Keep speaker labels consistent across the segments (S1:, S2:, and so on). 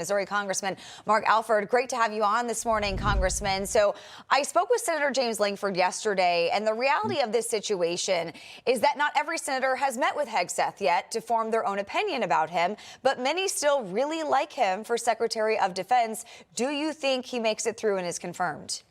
S1: Missouri Congressman Mark Alford, great to have you on this morning, Congressman. So I spoke with Senator James Lankford yesterday, and the reality of this situation is that not every senator has met with Hegseth yet to form their own opinion about him, but many still really like him for Secretary of Defense. Do you think he makes it through and is confirmed?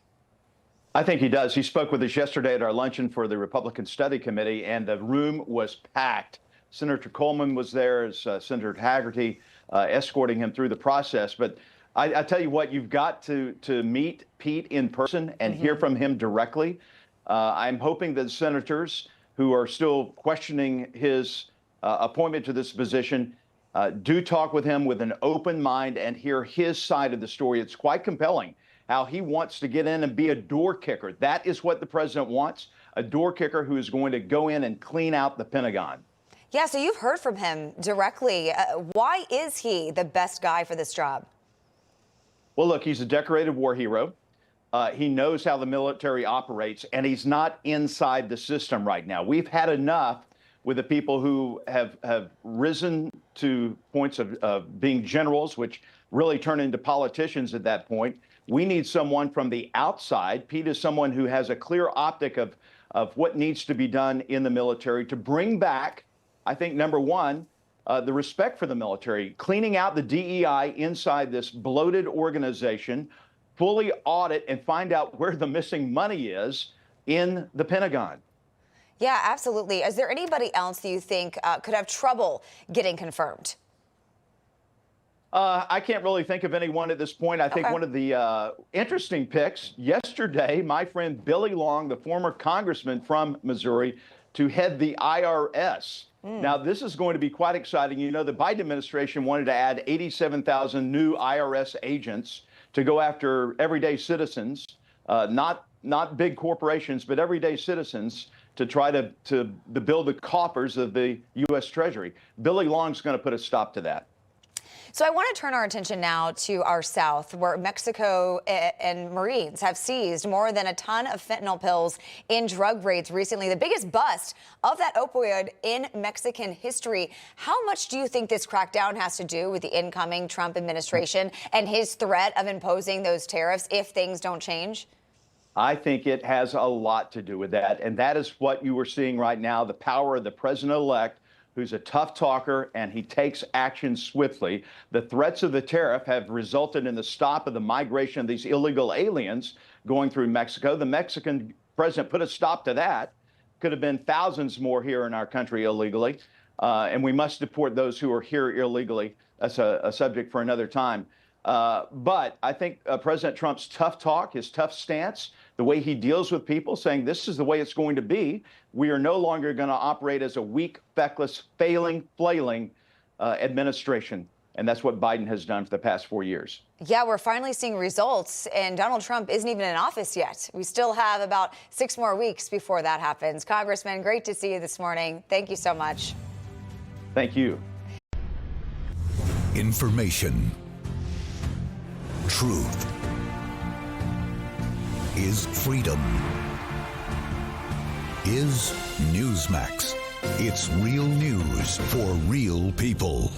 S2: I think he does. He spoke with us yesterday at our luncheon for the Republican Study Committee, and the room was packed. Senator Coleman was there, as Senator Haggerty escorting him through the process. But I tell you what, you've got to meet Pete in person and hear from him directly. I'm hoping that senators who are still questioning his appointment to this position do talk with him with an open mind and hear his side of the story. It's quite compelling how he wants to get in and be a door kicker. That is what the president wants, a door kicker who is going to go in and clean out the Pentagon.
S1: Yeah, so you've heard from him directly. Why is he the best guy for this job?
S2: Well, look, he's a decorated war hero. He knows how the military operates, and he's not inside the system right now. We've had enough with the people who have risen to points of being generals, which really turn into politicians at that point. We need someone from the outside. Pete is someone who has a clear optic of what needs to be done in the military to bring back, I think, number one, the respect for the military, cleaning out the DEI inside this bloated organization, fully audit and find out where the missing money is in the Pentagon.
S1: Yeah, absolutely. Is there anybody else that you think could have trouble getting confirmed?
S2: I can't really think of anyone at this point. I think one of the interesting picks yesterday, my friend Billy Long, the former congressman from Missouri, to head the IRS. Now, this is going to be quite exciting. You know, the Biden administration wanted to add 87,000 new IRS agents to go after everyday citizens, not big corporations, but everyday citizens, to try to build the coffers of the U.S. Treasury. Billy Long's going to put a stop to that.
S1: So I want to turn our attention now to our south, where Mexico and Marines have seized more than a ton of fentanyl pills in drug raids recently, the biggest bust of that opioid in Mexican history. How much do you think this crackdown has to do with the incoming Trump administration and his threat of imposing those tariffs if things don't change?
S2: I think it has a lot to do with that. And that is what you are seeing right now, the power of the president-elect, who's a tough talker, and he takes action swiftly. The threats of the tariff have resulted in the stop of the migration of these illegal aliens going through Mexico. The Mexican president put a stop to that. Could have been thousands more here in our country illegally, and we must deport those who are here illegally. That's a subject for another time. But I think President Trump's tough talk, his tough stance, the way he deals with people, saying this is the way it's going to be. We are no longer going to operate as a weak, feckless, flailing administration. And that's what Biden has done for the past 4 years.
S1: Yeah, we're finally seeing results, and Donald Trump isn't even in office yet. We still have about 6 more weeks before that happens. Congressman, great to see you this morning. Thank you so much.
S2: Thank you.
S3: Information. Truth is freedom. Is Newsmax. It's real news for real people.